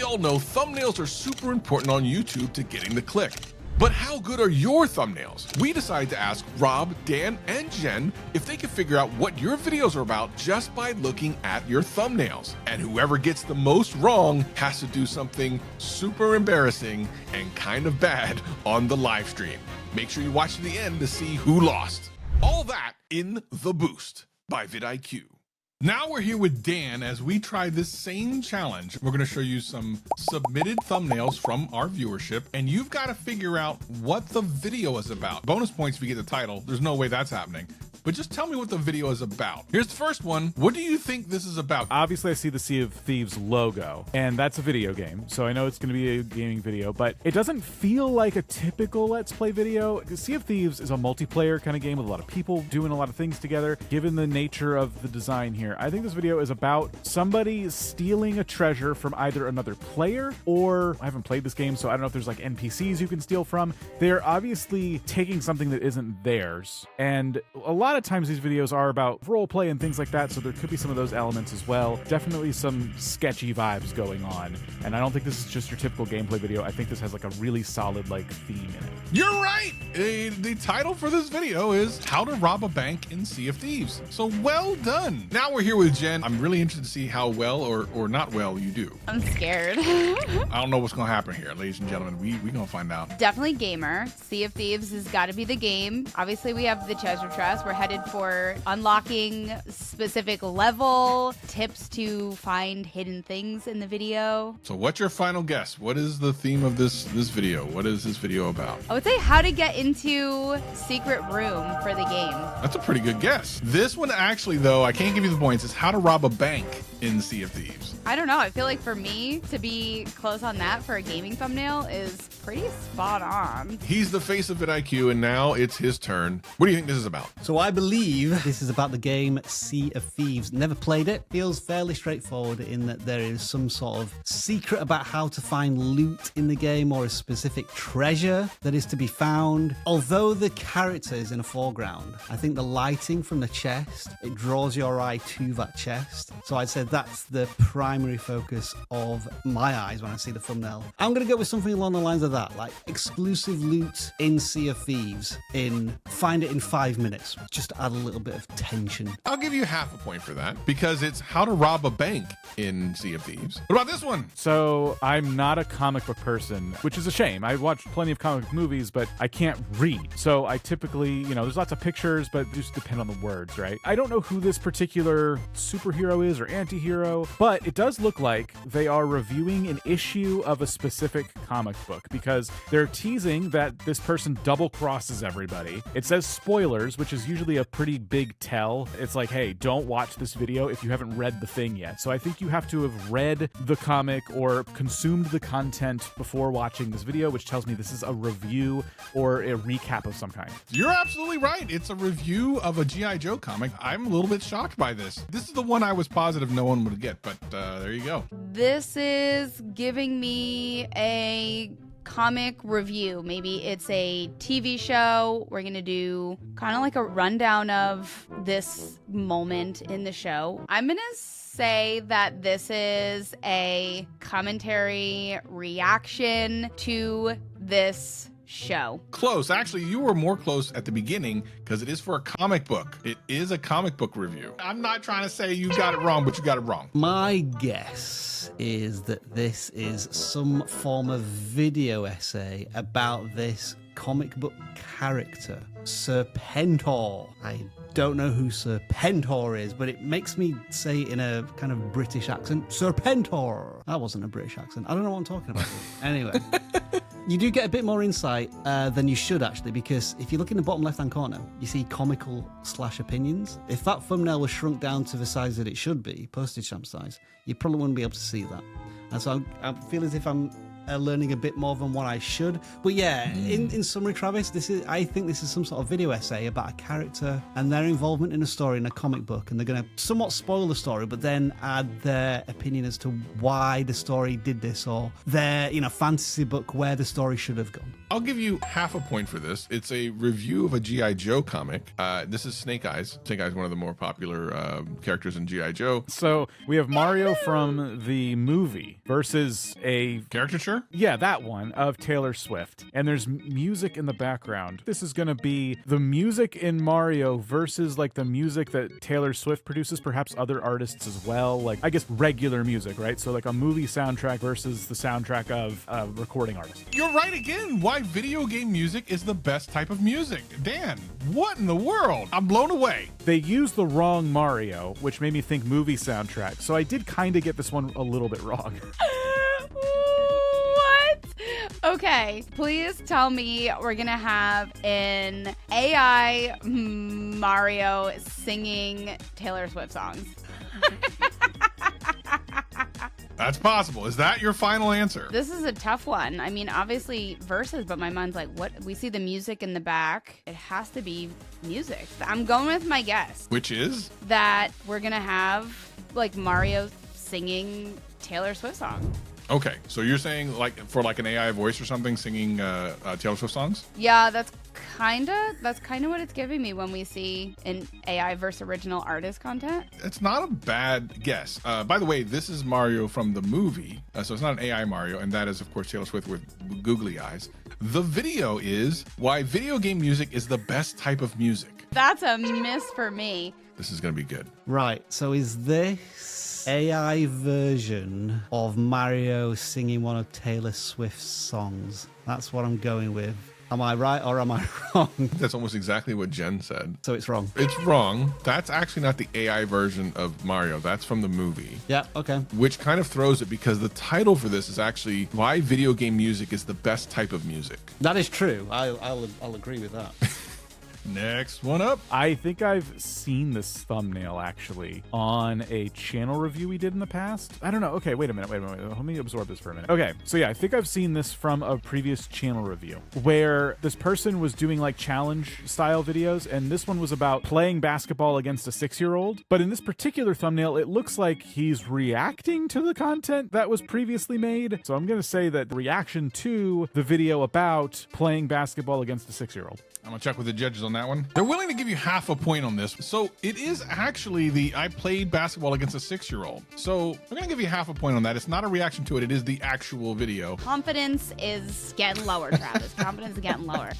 all know thumbnails are super important on YouTube to getting the click. But how good are your thumbnails? We decided to ask Rob, Dan, and Jen if they could figure out what your videos are about just by looking at your thumbnails. And whoever gets the most wrong has to do something super embarrassing and kind of bad on the live stream. Make sure you watch to the end to see who lost. All that in The Boost by vidIQ. Now we're here with Dan as we try this same challenge. We're going to show you some submitted thumbnails from our viewership, and you've got to figure out what the video is about. Bonus points if you get the title. There's no way that's happening. But just tell me what the video is about. Here's the first one. What do you think this is about? Obviously, I see the Sea of Thieves logo, and that's a video game, so I know it's going to be a gaming video, but it doesn't feel like a typical Let's Play video. Sea of Thieves is a multiplayer kind of game with a lot of people doing a lot of things together. Given the nature of the design here, I think this video is about somebody stealing a treasure from either another player, or I haven't played this game, so I don't know if there's like NPCs you can steal from. They're obviously taking something that isn't theirs, and a lot of times these videos are about role play and things like that, so there could be some of those elements as well. Definitely some sketchy vibes going on, and I don't think this is just your typical gameplay video. I think this has like a really solid like theme in it. You're right! The title for this video is How to Rob a Bank in Sea of Thieves. So well done! Now we're here with Jen. I'm really interested to see how well or not well you do. I'm scared. I don't know what's gonna happen here, ladies and gentlemen. We gonna find out. Definitely gamer. Sea of Thieves has got to be the game. Obviously, we have the treasure chest. We're headed for unlocking specific level, tips to find hidden things in the video. So what's your final guess? What is the theme of this video? What is this video about? I would say how to get into secret room for the game. That's a pretty good guess. This one actually, though, I can't give you the points. It's how to rob a bank in Sea of Thieves. I don't know. I feel like for me to be close on that for a gaming thumbnail is pretty spot on. He's the face of vidIQ, and now it's his turn. What do you think this is about? So I believe this is about the game Sea of Thieves. Never played it. Feels fairly straightforward in that there is some sort of secret about how to find loot in the game or a specific treasure that is to be found. Although the character is in a foreground, I think the lighting from the chest, it draws your eye to that chest. So I'd say that's the primary focus of my eyes when I see the thumbnail. I'm going to go with something along the lines of that, like exclusive loot in Sea of Thieves find it in 5 minutes, just to add a little bit of tension. I'll give you half a point for that because it's how to rob a bank in Sea of Thieves. What about this one? So I'm not a comic book person, which is a shame. I've watched plenty of comic book movies, but I can't read. So I typically, there's lots of pictures, but it just depend on the words, right? I don't know who this particular superhero is or anti-hero, but it does look like they are reviewing an issue of a specific comic book because they're teasing that this person double crosses everybody. It says spoilers, which is usually a pretty big tell. It's like, hey, don't watch this video if you haven't read the thing yet. So I think you have to have read the comic or consumed the content before watching this video, which tells me this is a review or a recap of some kind. You're absolutely right. It's a review of a G.I. Joe comic. I'm a little bit shocked by this. This is the one I was positive no one would get, but there you go. This is giving me a comic review. Maybe it's a TV show. We're gonna do kind of like a rundown of this moment in the show. I'm gonna say that this is a commentary reaction to this show. Close. Actually, you were more close at the beginning because it is for a comic book. It is a comic book review. I'm not trying to say you got it wrong, but you got it wrong. My guess is that this is some form of video essay about this comic book character, Serpentor. I don't know who Serpentor is, but it makes me say it in a kind of British accent. Serpentor. That wasn't a British accent. I don't know what I'm talking about. Anyway. You do get a bit more insight than you should, actually, because if you look in the bottom left-hand corner, you see comical/opinions. If that thumbnail was shrunk down to the size that it should be, postage stamp size, you probably wouldn't be able to see that. And so I feel as if I'm learning a bit more than what I should. But yeah, in summary, Travis, I think this is some sort of video essay about a character and their involvement in a story in a comic book, and they're going to somewhat spoil the story, but then add their opinion as to why the story did this, or their fantasy book where the story should have gone. I'll give you half a point for this. It's a review of a G.I. Joe comic. This is Snake Eyes. Snake Eyes is one of the more popular characters in G.I. Joe. So we have Mario from the movie versus a caricature? Yeah, that one of Taylor Swift. And there's music in the background. This is going to be the music in Mario versus like the music that Taylor Swift produces, perhaps other artists as well. Like, I guess regular music, right? So like a movie soundtrack versus the soundtrack of a recording artist. You're right again. Why video game music is the best type of music. Dan, what in the world? I'm blown away. They used the wrong Mario, which made me think movie soundtrack. So I did kind of get this one a little bit wrong. What? Okay, please tell me we're gonna have an AI Mario singing Taylor Swift songs. That's possible. Is that your final answer? This is a tough one. I mean, obviously verses, but my mind's like, what? We see the music in the back. It has to be music. I'm going with my guess. Which is? That we're going to have like Mario singing Taylor Swift songs. Okay, so you're saying like for like an AI voice or something singing Taylor Swift songs? Yeah, that's kind of what it's giving me when we see an AI versus original artist content. It's not a bad guess. By the way, this is Mario from the movie, so it's not an AI Mario, and that is of course Taylor Swift with googly eyes. The video is why video game music is the best type of music. That's a miss for me. This is gonna be good. Right, so is this AI version of Mario singing one of Taylor Swift's songs? That's what I'm going with. Am I right or am I wrong? That's almost exactly what Jen said. So it's wrong. It's wrong. That's actually not the AI version of Mario. That's from the movie. Yeah, okay. Which kind of throws it because the title for this is actually why video game music is the best type of music. That is true. I'll agree with that. Next one up. I think I've seen this thumbnail actually on a channel review we did in the past. I don't know. Okay, wait a minute. Let me absorb this for a minute. Okay, so yeah, I think I've seen this from a previous channel review where this person was doing like challenge style videos, and this one was about playing basketball against a 6-year-old. But in this particular thumbnail, it looks like he's reacting to the content that was previously made. So I'm going to say that reaction to the video about playing basketball against a 6-year-old. I'm gonna check with the judges on that one. They're willing to give you half a point on this. So it is actually I played basketball against a 6-year-old. So we're gonna give you half a point on that. It's not a reaction to it. It is the actual video. Confidence is getting lower, Travis. Confidence is getting lower.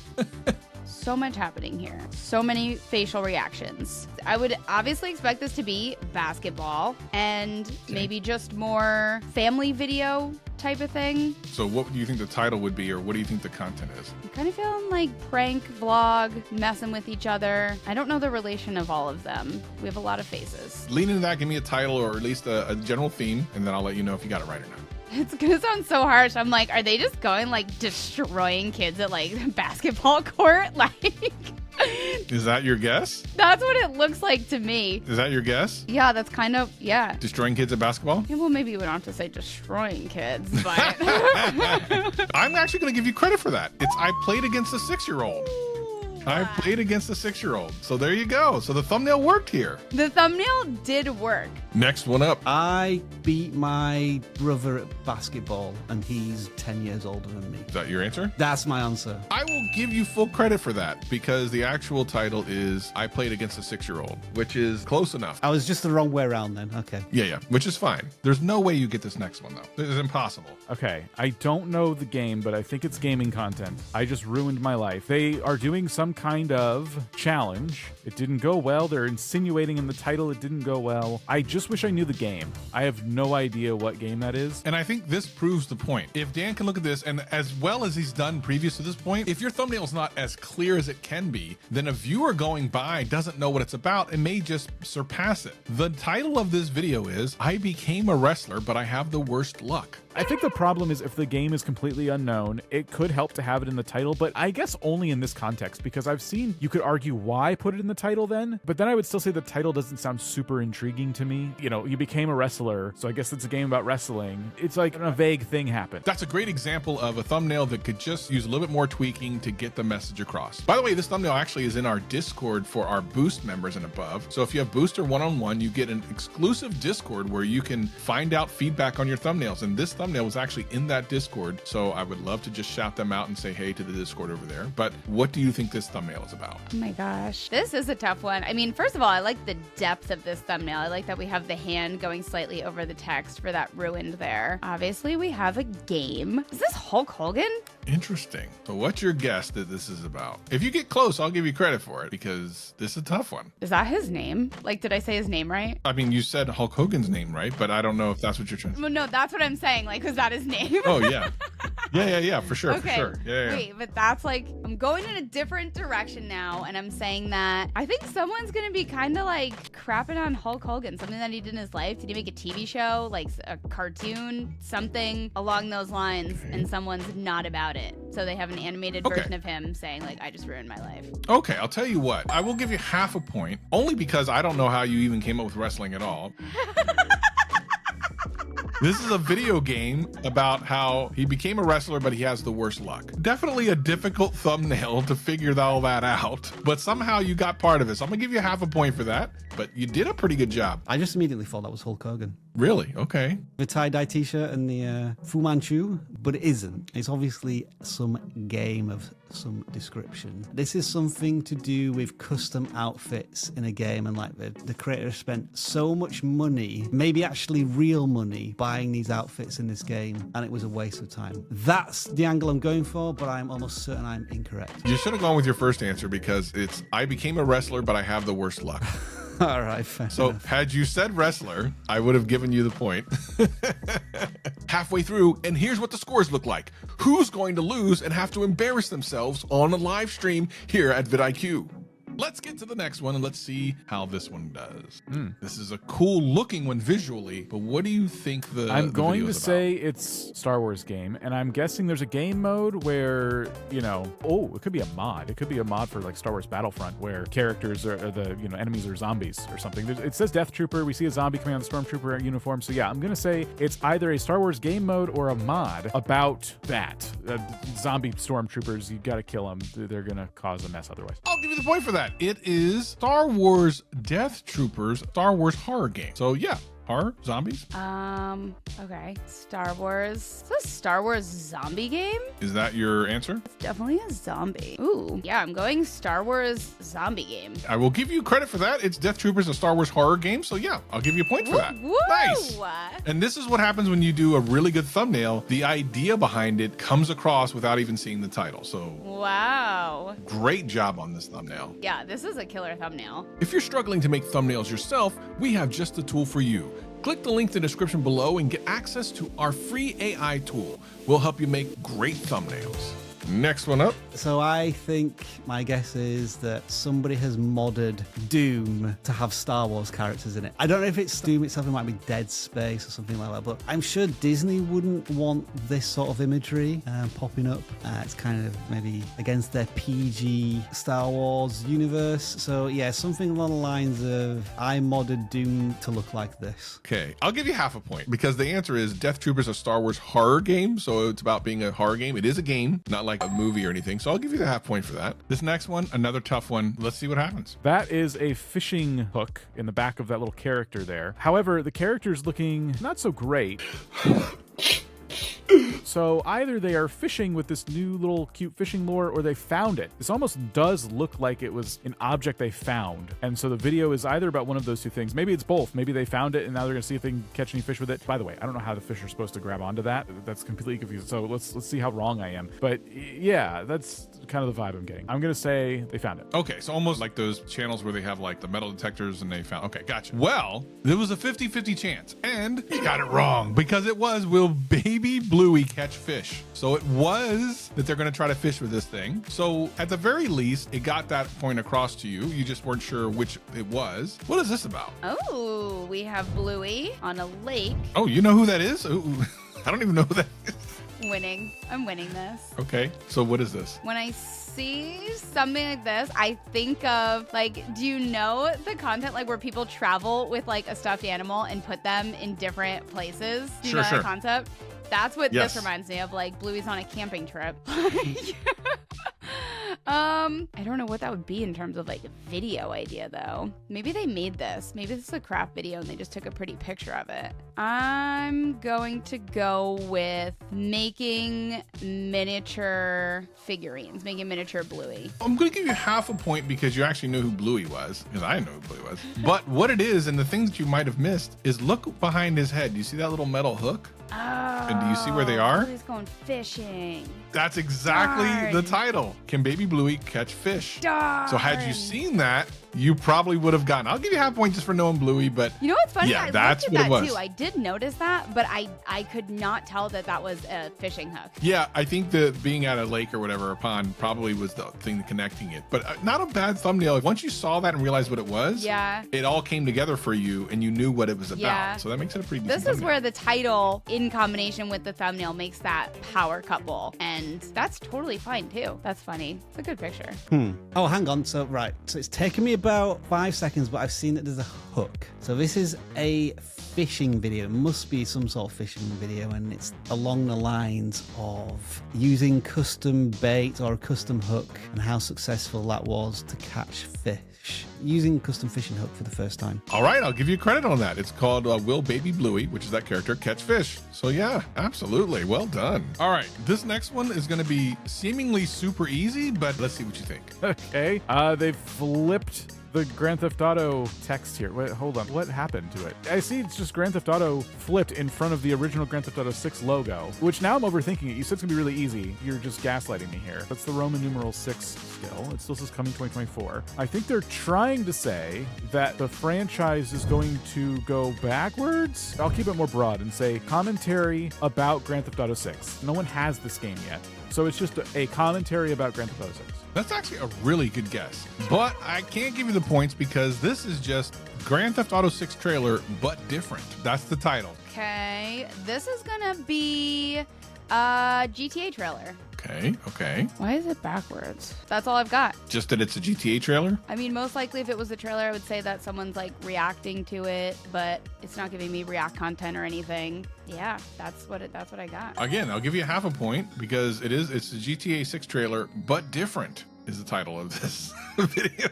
So much happening here. So many facial reactions. I would obviously expect this to be basketball and maybe just more family video type of thing. So what do you think the title would be, or what do you think the content is? I'm kind of feeling like prank vlog, messing with each other. I don't know the relation of all of them. We have a lot of faces. Lean into that, give me a title or at least a general theme, and then I'll let you know if you got it right or not. It's gonna sound so harsh. I'm like, are they just going like destroying kids at like basketball court? Like, is that your guess? That's what it looks like to me. Is that your guess? Yeah, that's kind of, yeah. Destroying kids at basketball? Yeah, well, maybe we don't have to say destroying kids, but. I'm actually going to give you credit for that. I played against a 6-year-old. I played against a 6-year-old. So there you go. So the thumbnail worked here. The thumbnail did work. Next one up. I beat my brother at basketball, and he's 10 years older than me. Is that your answer? That's my answer. I will give you full credit for that because the actual title is I played against a 6-year-old, which is close enough. I was just the wrong way around then. Okay. Yeah, which is fine. There's no way you get this next one, though. It is impossible. Okay, I don't know the game, but I think it's gaming content. I just ruined my life. They are doing some kind of challenge. It didn't go well. They're insinuating in the title it didn't go well. I just wish I knew the game. I have no idea what game that is. And I think this proves the point. If Dan can look at this, and as well as he's done previous to this point, if your thumbnail is not as clear as it can be, then a viewer going by doesn't know what it's about and may just surpass it. The title of this video is I became a wrestler, but I have the worst luck. I think the problem is if the game is completely unknown, it could help to have it in the title, but I guess only in this context, because I've seen you could argue why put it in the title then, but then I would still say the title doesn't sound super intriguing to me. You know, you became a wrestler, so I guess it's a game about wrestling. It's like a vague thing happened. That's a great example of a thumbnail that could just use a little bit more tweaking to get the message across. By the way, this thumbnail actually is in our Discord for our Boost members and above. So if you have Booster one-on-one, you get an exclusive Discord where you can find out feedback on your thumbnails. And this thumbnail was actually in that Discord. So I would love to just shout them out and say hey to the Discord over there. But what do you think this thumbnail is about? Oh my gosh. This is a tough one. I mean, first of all, I like the depth of this thumbnail. I like that we have the hand going slightly over the text for that ruined there. Obviously, we have a game. Is this Hulk Hogan? Interesting. So what's your guess that this is about? If you get close, I'll give you credit for it because this is a tough one. Is that his name? Like, did I say his name right? I mean, you said Hulk Hogan's name, right? But I don't know if that's what you're trying to say. Well, no, that's what I'm saying. Like, was that his name? Oh, yeah. Yeah, for sure, okay. for sure. Yeah. Wait, but that's like, I'm going in a different direction now, and I'm saying that I think someone's going to be kind of like crapping on Hulk Hogan, something that he did in his life. Did he make a TV show, like a cartoon, something along those lines, and someone's not about it? So they have an animated version of him saying, like, I just ruined my life. Okay, I'll tell you what. I will give you half a point, only because I don't know how you even came up with wrestling at all. This is a video game about how he became a wrestler, but he has the worst luck. Definitely a difficult thumbnail to figure all that out, but somehow you got part of it. So I'm gonna give you half a point for that, but you did a pretty good job. I just immediately thought that was Hulk Hogan. Really? Okay. The tie-dye t-shirt and the Fu Manchu, but it isn't. It's obviously some game of some description. This is something to do with custom outfits in a game, and like the creator spent so much money, maybe actually real money, buying these outfits in this game, and it was a waste of time. That's the angle I'm going for, but I'm almost certain I'm incorrect. You should have gone with your first answer because it's, I became a wrestler, but I have the worst luck. All right, fair So enough. had you said wrestler, I would have given you the point. Halfway through, and here's what the scores look like. Who's going to lose and have to embarrass themselves on a live stream here at vidIQ? Let's get to the next one and let's see how this one does. This is a cool looking one visually, but what do you think I'm going to video is say it's Star Wars game, and I'm guessing there's a game mode where, you know, it could be a mod. It could be a mod for like Star Wars Battlefront where characters are the, you know, enemies are zombies or something. It says Death Trooper. We see a zombie coming out of the Stormtrooper uniform. So yeah, I'm going to say it's either a Star Wars game mode or a mod about that. Zombie Stormtroopers, you got to kill them. They're going to cause a mess otherwise. I'll give you the point for that. It is Star Wars Death Troopers, Star Wars horror game. So yeah, horror, zombies. Okay. Star Wars. Is this a Star Wars zombie game? Is that your answer? It's definitely a zombie. Ooh. Yeah, I'm going Star Wars zombie game. I will give you credit for that. It's Death Troopers, a Star Wars horror game. So yeah, I'll give you a point for that. Woo! Nice. And this is what happens when you do a really good thumbnail. The idea behind it comes across without even seeing the title. So Wow. great job on this thumbnail. Yeah, this is a killer thumbnail. If you're struggling to make thumbnails yourself, we have just the tool for you. Click the link in the description below and get access to our free AI tool. We'll help you make great thumbnails. Next one up. So I think my guess is that somebody has modded Doom to have Star Wars characters in it. I don't know if it's Doom itself, it might be Dead Space or something like that, but I'm sure Disney wouldn't want this sort of imagery popping up. It's kind of maybe against their PG Star Wars universe. So yeah, something along the lines of I modded Doom to look like this. Okay, I'll give you half a point because the answer is Death Troopers, a Star Wars horror game. So it's about being a horror game. It is a game, not like a movie or anything. So I'll give you the half point for that. This next one, another tough one. Let's see what happens. That is a fishing hook in the back of that little character there. However, the character's looking not so great. So either they are fishing with this new little cute fishing lure or they found it. This almost does look like it was an object they found. And so the video is either about one of those two things. Maybe it's both. Maybe they found it and now they're gonna see if they can catch any fish with it. By the way, I don't know how the fish are supposed to grab onto that. That's completely confusing. So let's see how wrong I am. But yeah, that's kind of the vibe I'm getting. I'm gonna say they found it. Okay, so almost like those channels where they have like the metal detectors and they found, okay, gotcha. Well, there was a 50-50 chance and you got it wrong because it was, will baby Bluey catch fish? So it was that they're gonna try to fish with this thing. So at the very least, it got that point across to you. You just weren't sure which it was. What is this about? Oh, we have Bluey on a lake. Oh, you know who that is? Ooh. I don't even know who that is. Winning. I'm winning this. Okay, so what is this? When I see something like this, I think of, like, do you know the content, like, where people travel with, like, a stuffed animal and put them in different places? Do you know that concept? That's what this reminds me of, like, Bluey's on a camping trip. I don't know what that would be in terms of, like, a video idea, though. Maybe they made this. Maybe this is a craft video and they just took a pretty picture of it. I'm going to go with making miniature figurines, making miniature Bluey. I'm going to give you half a point because you actually knew who Bluey was, because I didn't know who Bluey was. But what it is, and the things that you might have missed, is look behind his head. Do you see that little metal hook? Oh, and do you see where they are? Bluey's going fishing. That's exactly the title. Can baby Bluey catch fish? Darn. So had you seen that, you probably would have gotten. I'll give you half a point just for knowing Bluey, but you know what's funny? yeah, I that's looked at what that it was. too. I did notice that, but I could not tell that that was a fishing hook. Yeah, I think that being at a lake or whatever, a pond, probably was the thing connecting it. But not a bad thumbnail. Once you saw that and realized what it was, yeah, it all came together for you and you knew what it was about. Yeah. So that makes it a pretty decent This is thumbnail. where the title in combination with the thumbnail makes that power couple. And that's totally fine too. That's funny. It's a good picture. Oh, hang on. So, right. So it's taken me about 5 seconds, but I've seen that there's a hook. So this is a fishing video. It must be some sort of fishing video, and it's along the lines of using custom bait or a custom hook and how successful that was to catch fish. Using custom fishing hook for the first time. All right, I'll give you credit on that. It's called Will Baby Bluey, which is that character, catch fish. So yeah, absolutely. Well done. All right, this next one is going to be seemingly super easy, but let's see what you think. Okay. They flipped the Grand Theft Auto text here. Wait, hold on. What happened to it? I see it's just Grand Theft Auto flipped in front of the original Grand Theft Auto 6 logo, which now I'm overthinking it. You said it's gonna be really easy. You're just gaslighting me here. That's the Roman numeral 6 still. It still says coming 2024. I think they're trying to say that the franchise is going to go backwards. I'll keep it more broad and say commentary about Grand Theft Auto 6. No one has this game yet. So it's just a commentary about Grand Theft Auto 6. That's actually a really good guess, but I can't give you the points because this is just Grand Theft Auto 6 trailer, but different. That's the title. Okay. This is gonna be a GTA trailer. Okay. Why is it backwards? That's all I've got. Just that it's a GTA trailer? I mean, most likely if it was a trailer, I would say that someone's like reacting to it, but it's not giving me react content or anything. Yeah, that's what I got. Again, I'll give you half a point because it's a GTA 6 trailer, but different is the title of this video.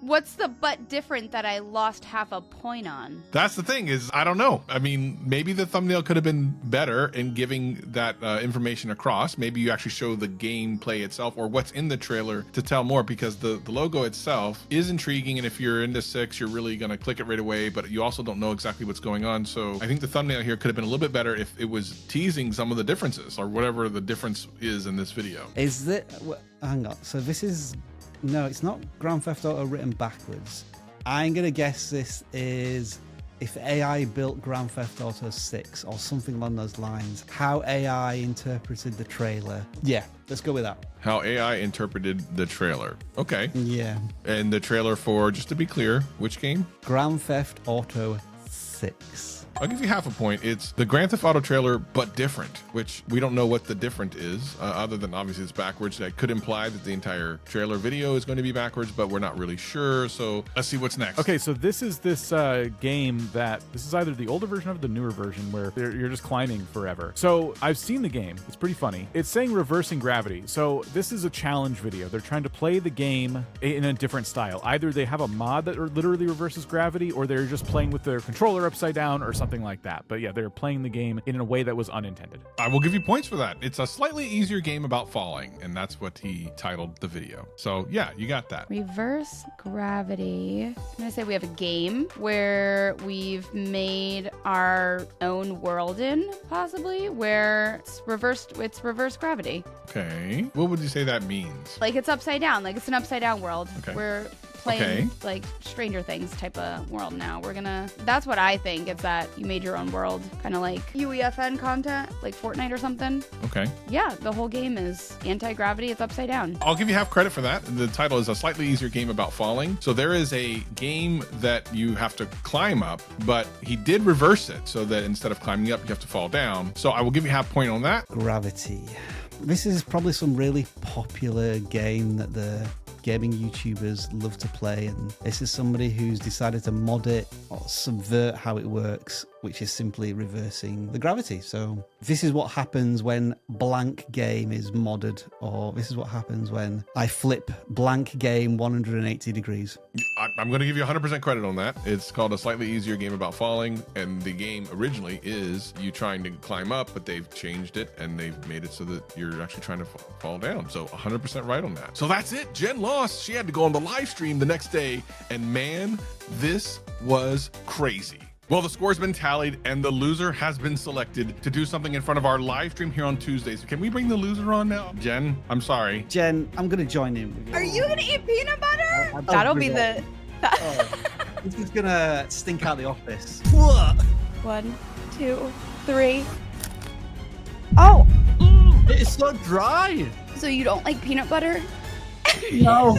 What's the but different that I lost half a point on? That's the thing is, I don't know. I mean, maybe the thumbnail could have been better in giving that information across. Maybe you actually show the gameplay itself or what's in the trailer to tell more because the logo itself is intriguing. And if you're into 6, you're really going to click it right away, but you also don't know exactly what's going on. So I think the thumbnail here could have been a little bit better if it was teasing some of the differences or whatever the difference is in this video. Is it? Hang on. So this is... No, it's not Grand Theft Auto written backwards. I'm going to guess this is if AI built Grand Theft Auto 6 or something along those lines, how AI interpreted the trailer. Yeah, let's go with that. How AI interpreted the trailer. Okay. Yeah. And the trailer for, just to be clear, which game? Grand Theft Auto 6. I'll give you half a point. It's the Grand Theft Auto trailer, but different, which we don't know what the different is, other than obviously it's backwards. That could imply that the entire trailer video is going to be backwards, but we're not really sure. So let's see what's next. Okay, so this is this game that this is either the older version or the newer version where you're just climbing forever. So I've seen the game. It's pretty funny. It's saying reversing gravity. So this is a challenge video. They're trying to play the game in a different style. Either they have a mod that literally reverses gravity, or they're just playing with their controller upside down or something like that. But yeah, they're playing the game in a way that was unintended. I will give you points for that. It's a slightly easier game about falling, and that's what he titled the video. So yeah, you got that. Reverse gravity. I'm gonna say we have a game where we've made our own world in, possibly, where it's reverse gravity. Okay. What would you say that means? Like it's upside down, like it's an upside down world Okay. where playing like Stranger Things type of world now. That's what I think. It's that you made your own world, kind of like UEFN content, like Fortnite or something. Okay. Yeah, the whole game is anti-gravity. It's upside down. I'll give you half credit for that. The title is A Slightly Easier Game About Falling. So there is a game that you have to climb up, but he did reverse it so that instead of climbing up, you have to fall down. So I will give you half point on that. Gravity. This is probably some really popular game that the gaming YouTubers love to play, and this is somebody who's decided to mod it or subvert how it works, which is simply reversing the gravity. So this is what happens when blank game is modded, or this is what happens when I flip blank game 180 degrees. I'm going to give you 100% credit on that. It's called A Slightly Easier Game About Falling, and the game originally is you trying to climb up, but they've changed it and they've made it so that you're actually trying to fall down. So 100% right on that. So that's it. Jen lost. She had to go on the live stream the next day, and man, this was crazy. Well, the score's been tallied and the loser has been selected to do something in front of our live stream here on Tuesdays. Can we bring the loser on now? Jen, I'm sorry. Jen, I'm going to join in with you. Are you gonna eat peanut butter? I'll That'll bring be it. the. This is going to stink out the office. 1, 2, 3. Oh, It's so dry. so you don't like peanut butter? No.